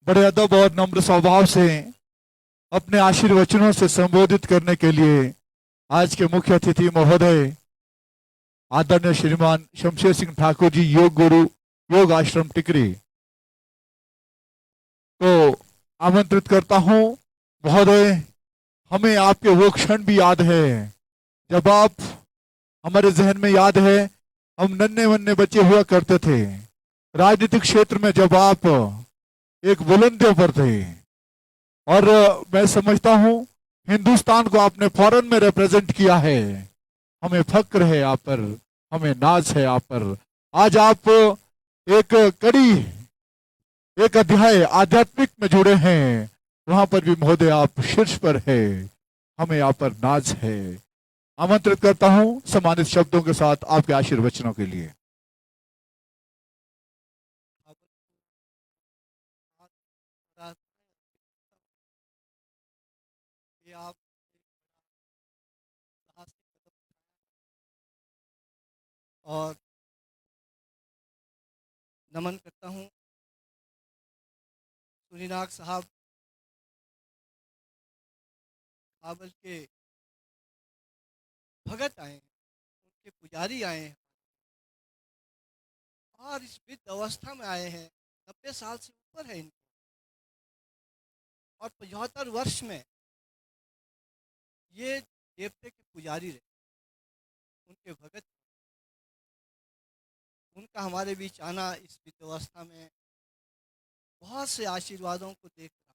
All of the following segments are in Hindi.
बड़े अदब और नम्र स्वभाव से अपने आशीर्वचनों से संबोधित करने के लिए आज के मुख्य अतिथि महोदय आदरणीय श्रीमान शमशेर सिंह ठाकुर जी, योग गुरु, योग आश्रम टिकरी को आमंत्रित करता हूं। महोदय, हमें आपके वो क्षण भी याद है जब आप, हमारे जहन में याद है, हम नन्हे वन्ने बच्चे हुआ करते थे। राजनीतिक क्षेत्र में जब आप एक बुलंदियों पर थे और मैं समझता हूं हिंदुस्तान को आपने फॉरेन में रिप्रेजेंट किया है। हमें फक्र है आप पर, हमें नाज है आप पर। आज आप एक कड़ी, एक अध्याय आध्यात्मिक में जुड़े हैं, वहां पर भी महोदय आप शीर्ष पर है। हमें आप पर नाज है। आमंत्रित करता हूं सम्मानित शब्दों के साथ आपके आशीर्वचनों के लिए। आप और नमन करता हूं सुनीनाग साहब काबल के भगत आए हैं, उनके पुजारी आए हैं और इस वृद्ध अवस्था में आए हैं। 90 साल से ऊपर है इनको और 75 वर्ष में ये देवते के पुजारी रहे, उनके भगत। उनका हमारे बीच आना इस वृद्ध अवस्था में बहुत से आशीर्वादों को देख रहा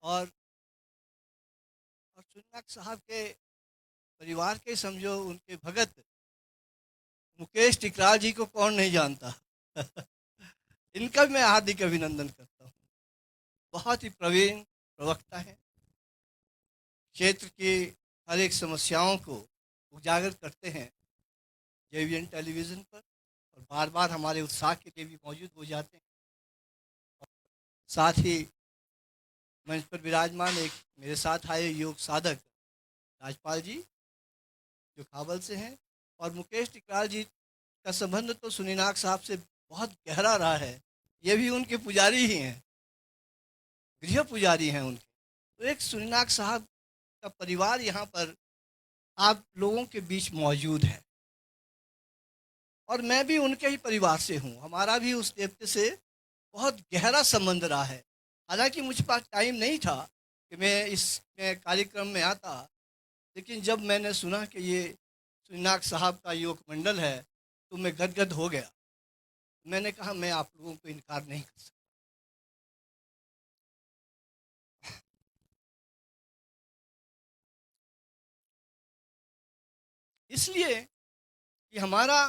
और सुन्नाक साहब के परिवार के समझो उनके भगत मुकेश टिकराल जी को कौन नहीं जानता। इनका भी मैं हार्दिक अभिनंदन करता हूँ। बहुत ही प्रवीण प्रवक्ता है, क्षेत्र की हर एक समस्याओं को उजागर करते हैं जेवीएन टेलीविज़न पर और बार बार हमारे उत्साह के लिए भी मौजूद हो जाते हैं। साथ ही मंच पर विराजमान एक मेरे साथ आए योग साधक राजपाल जी जो काबल से हैं और मुकेश टिकराल जी का संबंध तो सुनीनाग साहब से बहुत गहरा रहा है। ये भी उनके पुजारी ही हैं, गृह पुजारी हैं उनके। तो एक सुनीनाग साहब का परिवार यहाँ पर आप लोगों के बीच मौजूद है और मैं भी उनके ही परिवार से हूँ। हमारा भी उस देवते से बहुत गहरा संबंध रहा है। हालांकि मुझ पास टाइम नहीं था कि मैं इस कार्यक्रम में आता, लेकिन जब मैंने सुना कि ये सुनीनाग साहब का योग मंडल है तो मैं गदगद हो गया। मैंने कहा मैं आप लोगों को इनकार नहीं कर सकता। इसलिए कि हमारा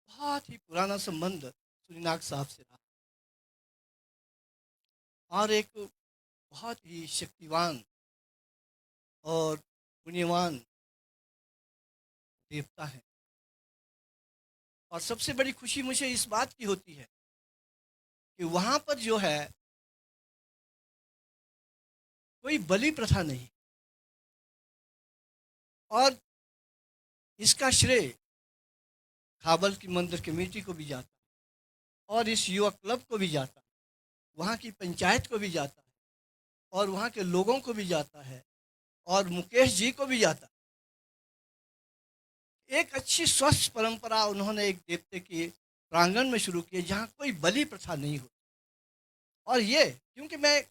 बहुत ही पुराना संबंध सुनीनाग साहब से रहा और एक बहुत ही शक्तिवान और पुण्यवान देवता है। और सबसे बड़ी खुशी मुझे इस बात की होती है कि वहाँ पर जो है कोई बलि प्रथा नहीं और इसका श्रेय काबल की मंदिर कमेटी को भी जाता है और इस युवा क्लब को भी जाता है, वहाँ की पंचायत को भी जाता है और वहाँ के लोगों को भी जाता है और मुकेश जी को भी जाता है। एक अच्छी स्वस्थ परंपरा उन्होंने एक देवते के प्रांगण में शुरू की जहाँ कोई बलि प्रथा नहीं होती। और ये क्योंकि मैं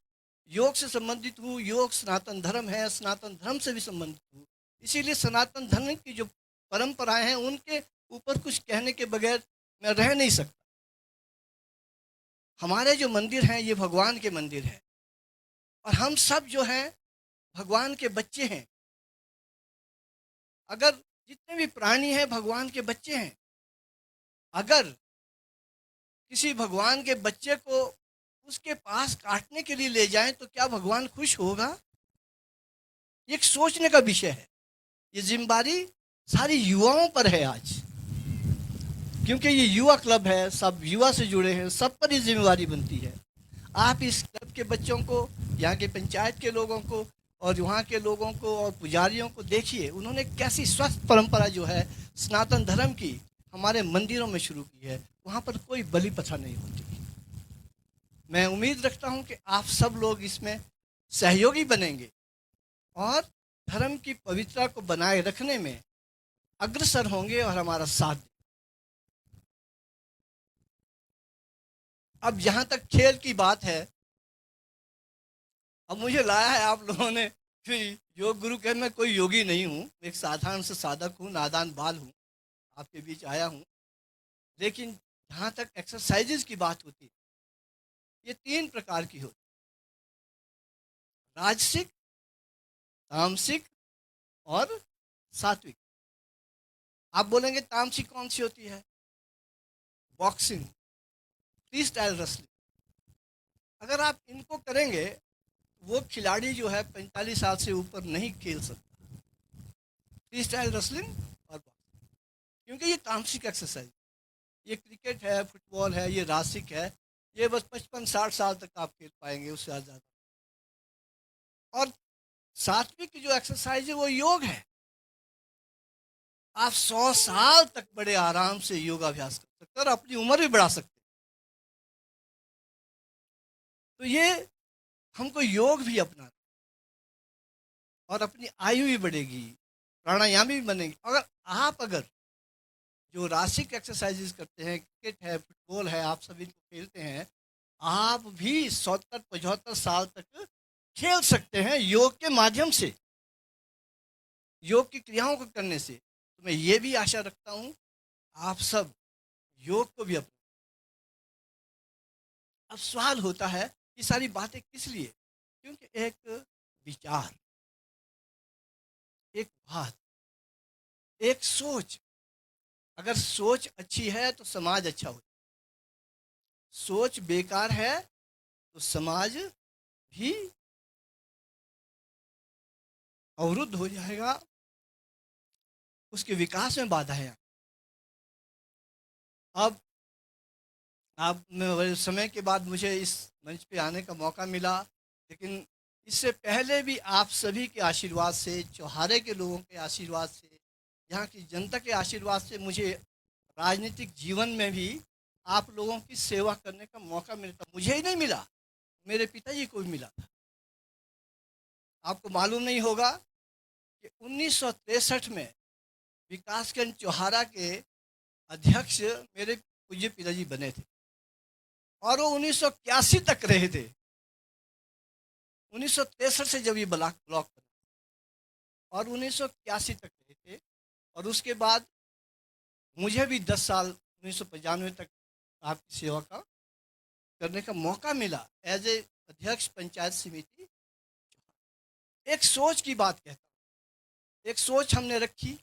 योग से संबंधित हूँ, योग सनातन धर्म है, सनातन धर्म से भी संबंधित हूँ, इसीलिए सनातन धर्म की जो परंपराएं हैं उनके ऊपर कुछ कहने के बगैर मैं रह नहीं सकता। हमारे जो मंदिर हैं ये भगवान के मंदिर हैं और हम सब जो हैं भगवान के बच्चे हैं। अगर जितने भी प्राणी हैं भगवान के बच्चे हैं, अगर किसी भगवान के बच्चे को उसके पास काटने के लिए ले जाएं तो क्या भगवान खुश होगा? एक सोचने का विषय है। ये जिम्मेदारी सारी युवाओं पर है आज, क्योंकि ये युवा क्लब है, सब युवा से जुड़े हैं, सब पर ये जिम्मेदारी बनती है। आप इस क्लब के बच्चों को, यहाँ के पंचायत के लोगों को और वहाँ के लोगों को और पुजारियों को देखिए, उन्होंने कैसी स्वस्थ परंपरा जो है सनातन धर्म की हमारे मंदिरों में शुरू की है। वहाँ पर कोई बलि प्रथा नहीं होती। मैं उम्मीद रखता हूँ कि आप सब लोग इसमें सहयोगी बनेंगे और धर्म की पवित्रता को बनाए रखने में अग्रसर होंगे और हमारा साथ देंगे। अब जहाँ तक खेल की बात है, अब मुझे लाया है आप लोगों ने कि योग गुरु के, मैं कोई योगी नहीं हूँ, एक साधारण से साधक हूँ, नादान बाल हूँ, आपके बीच आया हूँ। लेकिन जहाँ तक एक्सरसाइजेज की बात होती है, ये 3 प्रकार की होती है, राजसिक, तामसिक और सात्विक। आप बोलेंगे तामसिक कौन सी होती है? Boxing, free style wrestling. अगर आप इनको करेंगे, वो खिलाड़ी जो है 45 साल से ऊपर नहीं खेल सकता फ्री स्टाइल रेसलिंग और बॉक्सिंग, क्योंकि ये तामसिक एक्सरसाइज। ये क्रिकेट है, फुटबॉल है, ये रासिक है, ये बस 55-60 साल तक आप खेल पाएंगे, उससे ज़्यादा। और सात्विक जो एक्सरसाइज है वो योग है। आप 100 साल तक बड़े आराम से योगाभ्यास कर सकते हैं और अपनी उम्र भी बढ़ा सकते हैं। तो ये हमको योग भी अपनाना और अपनी आयु भी बढ़ेगी, प्राणायाम भी बनेगी। अगर जो रासिक एक्सरसाइजेज करते हैं, क्रिकेट है, फुटबॉल है, आप सभी को खेलते हैं, आप भी 70-75 साल तक खेल सकते हैं योग के माध्यम से, योग की क्रियाओं को करने से। तो मैं ये भी आशा रखता हूँ आप सब योग को भी अपना। अब सवाल होता है ये सारी बातें किस लिए? क्योंकि एक विचार, एक बात, एक सोच, अगर सोच अच्छी है तो समाज अच्छा हो, सोच बेकार है तो समाज भी अवरुद्ध हो जाएगा, उसके विकास में बाधाएं आएं। अब बड़े समय के बाद मुझे इस मंच पे आने का मौका मिला, लेकिन इससे पहले भी आप सभी के आशीर्वाद से, चौहारे के लोगों के आशीर्वाद से, यहाँ की जनता के आशीर्वाद से मुझे राजनीतिक जीवन में भी आप लोगों की सेवा करने का मौका मिलता। मुझे ही नहीं मिला, मेरे पिताजी को भी मिला था। आपको मालूम नहीं होगा कि 1963 में विकासगंज चौहारा के अध्यक्ष मेरे पूज्य पिताजी बने थे और वो 1981 तक रहे थे। 1963 से जब ये ब्लॉक बना और 1981 तक रहे थे, और उसके बाद मुझे भी 10 साल 1995 तक आपकी सेवा का करने का मौका मिला एज ए अध्यक्ष पंचायत समिति। एक सोच की बात कहता हूँ, एक सोच हमने रखी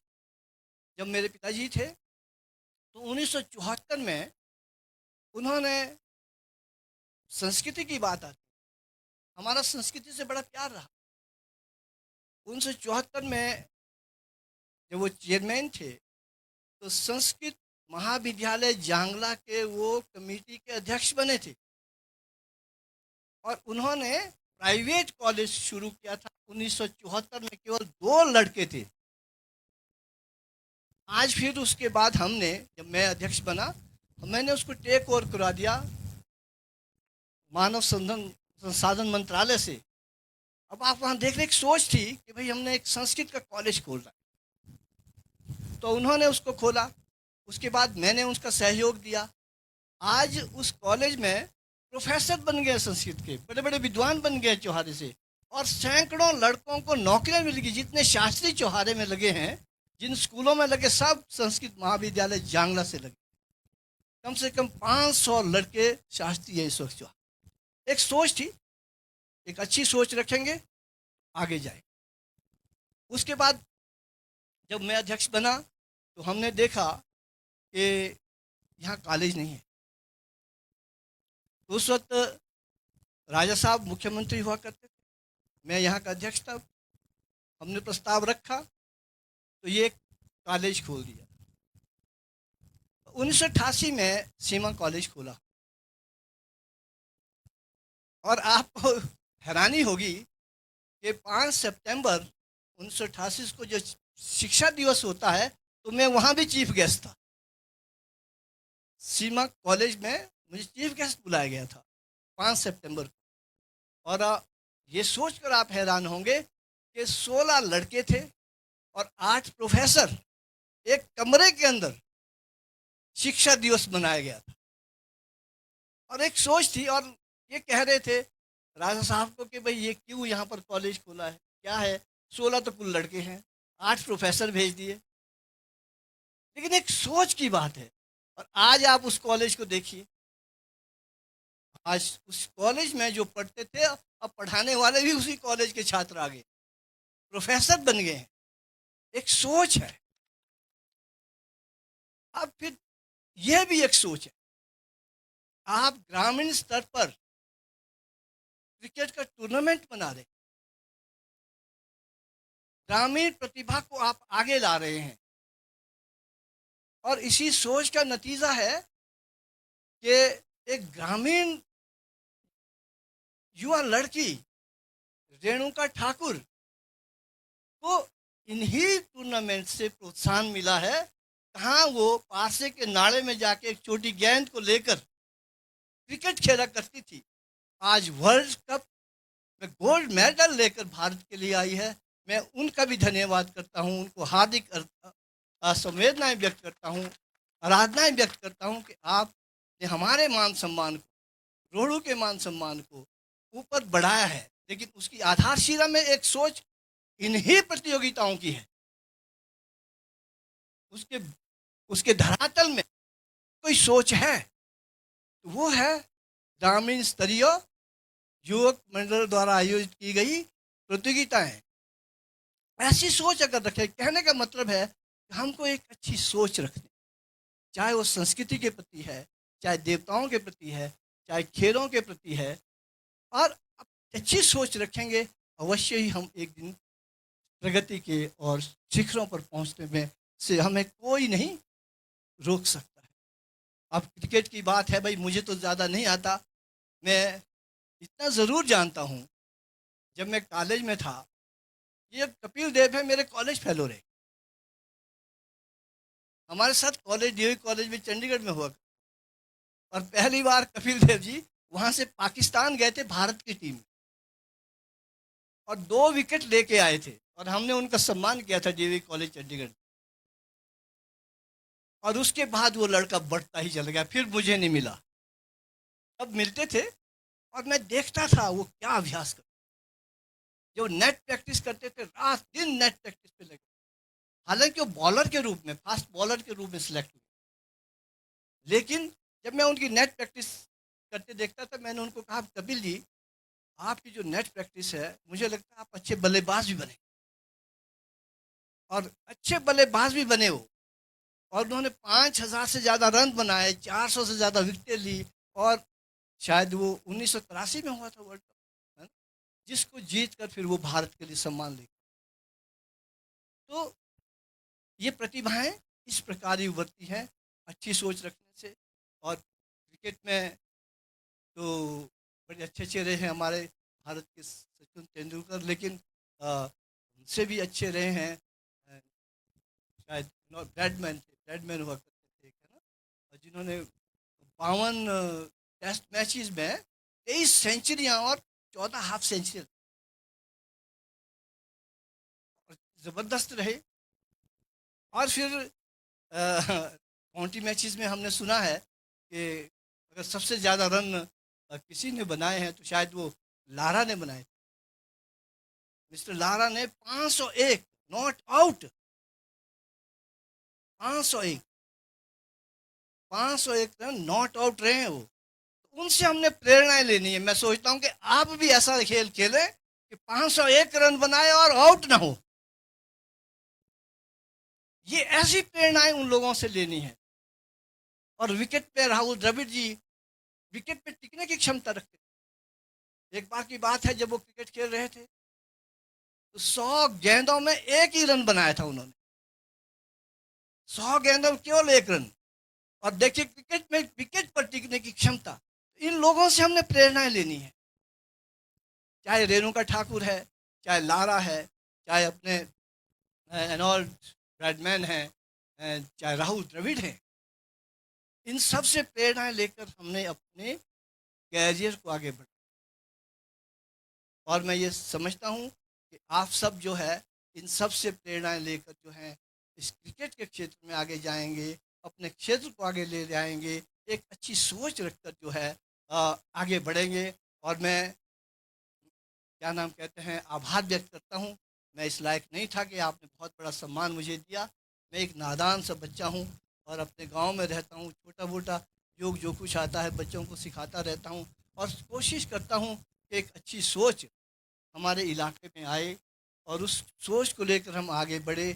जब मेरे पिताजी थे, तो 1974 में उन्होंने, संस्कृति की बात आती, हमारा संस्कृति से बड़ा प्यार रहा। 1974 में जब वो चेयरमैन थे, तो संस्कृत महाविद्यालय जांगला के वो कमेटी के अध्यक्ष बने थे और उन्होंने प्राइवेट कॉलेज शुरू किया था। 1974 में केवल 2 लड़के थे। आज फिर उसके बाद हमने, जब मैं अध्यक्ष बना, मैंने उसको टेक ओवर करा दिया मानव संसाधन मंत्रालय से। अब आप वहाँ देख रहे, एक सोच थी कि भाई हमने एक संस्कृत का कॉलेज खोल रहा है, तो उन्होंने उसको खोला। उसके बाद मैंने उसका सहयोग दिया। आज उस कॉलेज में प्रोफेसर बन गए, संस्कृत के बड़े बड़े विद्वान बन गए चौहारे से, और सैकड़ों लड़कों को नौकरियां मिल गई। जितने शास्त्री चौहारे में लगे हैं, जिन स्कूलों में लगे, सब संस्कृत महाविद्यालय जांगला से लगे। कम से कम 500 लड़के शास्त्री है इस वक्त। एक सोच थी, एक अच्छी सोच रखेंगे आगे जाए। उसके बाद जब मैं अध्यक्ष बना, तो हमने देखा कि यहाँ कॉलेज नहीं है। उस वक्त राजा साहब मुख्यमंत्री हुआ करते थे, मैं यहाँ का अध्यक्ष था। हमने प्रस्ताव रखा तो ये कॉलेज खोल दिया। 1988 में सीमा कॉलेज खोला, और आपको हैरानी होगी कि 5 सितंबर 1988 को जो शिक्षा दिवस होता है, तो मैं वहाँ भी चीफ गेस्ट था। सीमा कॉलेज में मुझे चीफ गेस्ट बुलाया गया था 5 सितंबर को। और ये सोचकर आप हैरान होंगे कि 16 लड़के थे और 8 प्रोफेसर एक कमरे के अंदर शिक्षा दिवस मनाया गया था। और एक सोच थी, और ये कह रहे थे राजा साहब को कि भाई ये क्यों यहाँ पर कॉलेज खोला है, क्या है, 16 तो कुल लड़के हैं, 8 प्रोफेसर भेज दिए। लेकिन एक सोच की बात है। और आज आप उस कॉलेज को देखिए, आज उस कॉलेज में जो पढ़ते थे अब पढ़ाने वाले भी उसी कॉलेज के छात्र आ गए, प्रोफेसर बन गए हैं। एक सोच है। अब फिर यह भी एक सोच है, आप ग्रामीण स्तर पर क्रिकेट का टूर्नामेंट बना रहे, ग्रामीण प्रतिभा को आप आगे ला रहे हैं। और इसी सोच का नतीजा है कि एक ग्रामीण युवा लड़की रेणुका ठाकुर को इन्हीं टूर्नामेंट से प्रोत्साहन मिला है। कहाँ वो पासे के नाले में जाके एक छोटी गेंद को लेकर क्रिकेट खेला करती थी, आज वर्ल्ड कप में गोल्ड मेडल लेकर भारत के लिए आई है। मैं उनका भी धन्यवाद करता हूँ, उनको हार्दिक संवेदनाएं व्यक्त करता हूँ, आराधनाएं व्यक्त करता हूँ कि आपने हमारे मान सम्मान को, रोहड़ू के मान सम्मान को ऊपर बढ़ाया है। लेकिन उसकी आधारशिला में एक सोच इन्हीं प्रतियोगिताओं की है। उसके उसके धरातल में कोई सोच है, तो वो है ग्रामीण स्तरीय युवक मंडल द्वारा आयोजित की गई प्रतियोगिताएं। ऐसी सोच अगर रखें, कहने का मतलब है कि हमको एक अच्छी सोच रखनी, चाहे वो संस्कृति के प्रति है, चाहे देवताओं के प्रति है, चाहे खेलों के प्रति है। और अच्छी सोच रखेंगे, अवश्य ही हम एक दिन प्रगति के और शिखरों पर पहुंचने में से हमें कोई नहीं रोक सकता है। अब क्रिकेट की बात है, भाई मुझे तो ज़्यादा नहीं आता, मैं इतना ज़रूर जानता हूँ, जब मैं कॉलेज में था, ये कपिल देव है, मेरे कॉलेज फेलो रहे, हमारे साथ कॉलेज डीओई कॉलेज में चंडीगढ़ में हुआ। और पहली बार कपिल देव जी वहाँ से पाकिस्तान गए थे भारत की टीम, और 2 विकेट लेके आए थे, और हमने उनका सम्मान किया था डीओई कॉलेज चंडीगढ़। और उसके बाद वो लड़का बढ़ता ही चला गया, फिर मुझे नहीं मिला। अब मिलते थे और मैं देखता था वो क्या अभ्यास करते, जो नेट प्रैक्टिस करते थे, रात दिन नेट प्रैक्टिस पे लगे। हालांकि वो बॉलर के रूप में, फास्ट बॉलर के रूप में सिलेक्ट हुए, लेकिन जब मैं उनकी नेट प्रैक्टिस करते देखता था, मैंने उनको कहा, कपिल जी आपकी जो नेट प्रैक्टिस है, मुझे लगता है आप अच्छे बल्लेबाज भी बने। और अच्छे बल्लेबाज भी बने वो, और उन्होंने 5,000 से ज़्यादा रन बनाए, 400 से ज़्यादा विकेटें ली। और शायद वो 1983 में हुआ था वर्ल्ड कप, है ना, जिसको जीत कर फिर वो भारत के लिए सम्मान लेकर। तो ये प्रतिभाएं इस प्रकार ही उभरती हैं, अच्छी सोच रखने से। और क्रिकेट में तो बड़े अच्छे अच्छे रहे हैं हमारे भारत के सचिन तेंदुलकर, लेकिन उनसे भी अच्छे रहे हैं शायद ब्रैडमैन थे, ब्रैडमैन हुआ करते थे, है ना, और जिन्होंने 52 टेस्ट मैचेस में 23 सेंचुरियां और 14 हाफ सेंचुरी, ज़बरदस्त रहे। और फिर काउंटी मैचेस में हमने सुना है कि अगर सबसे ज़्यादा रन किसी ने बनाए हैं तो शायद वो लारा ने बनाए थे। मिस्टर लारा ने 501 not out, 501 501 run not out रहे हैं वो। तो उनसे हमने प्रेरणाएं लेनी है। मैं सोचता हूं कि आप भी ऐसा खेल खेलें कि 501 रन बनाए और आउट ना हो। ये ऐसी प्रेरणाएं उन लोगों से लेनी है। और विकेट पे राहुल द्रविड़ जी विकेट पे टिकने की क्षमता रखते थे। एक बार की बात है, जब वो क्रिकेट खेल रहे थे तो 100 गेंदों में 1 ही रन बनाया था उन्होंने, 100 गेंदों में केवल 1 रन। और देखिए क्रिकेट में विकेट पर टिकने की क्षमता, इन लोगों से हमने प्रेरणाएं लेनी है। चाहे रेणुका ठाकुर है, चाहे लारा है, चाहे अपने एनॉल्ड ब्रैडमैन है, चाहे राहुल द्रविड़ है, इन सब से प्रेरणाएं लेकर हमने अपने कैरियर को आगे बढ़ा। और मैं ये समझता हूँ कि आप सब जो है इन सब से प्रेरणाएं लेकर जो है इस क्रिकेट के क्षेत्र में आगे जाएंगे, अपने क्षेत्र को आगे ले जाएंगे, एक अच्छी सोच रखकर जो है आगे बढ़ेंगे। और मैं क्या नाम कहते हैं आभार व्यक्त करता हूँ। मैं इस लायक नहीं था कि आपने बहुत बड़ा सम्मान मुझे दिया। मैं एक नादान सा बच्चा हूँ और अपने गांव में रहता हूँ। छोटा मोटा जो कुछ आता है बच्चों को सिखाता रहता हूँ और कोशिश करता हूँ कि एक अच्छी सोच हमारे इलाके में आए और उस सोच को लेकर हम आगे बढ़े।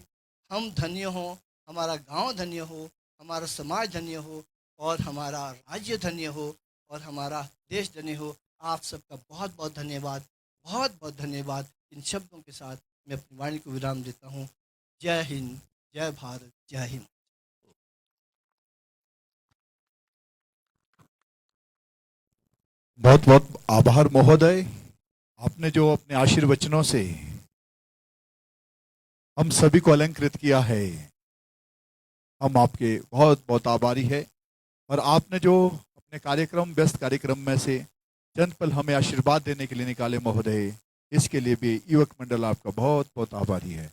हम धन्य हों, हमारा गांव धन्य हो, हमारा समाज धन्य हो और हमारा राज्य धन्य हो और हमारा देश धन्य हो। आप सबका बहुत बहुत धन्यवाद, बहुत बहुत धन्यवाद। इन शब्दों के साथ मैं अपनी वाणी को विराम देता हूँ। जय हिंद, जय भारत, जय हिंद। बहुत बहुत आभार महोदय। आपने जो अपने आशीर्वचनों से हम सभी को अलंकृत किया है, हम आपके बहुत बहुत आभारी है। और आपने जो अपने कार्यक्रम, व्यस्त कार्यक्रम में से चंद पल हमें आशीर्वाद देने के लिए निकाले महोदय, इसके लिए भी युवक मंडल आपका बहुत बहुत आभारी है।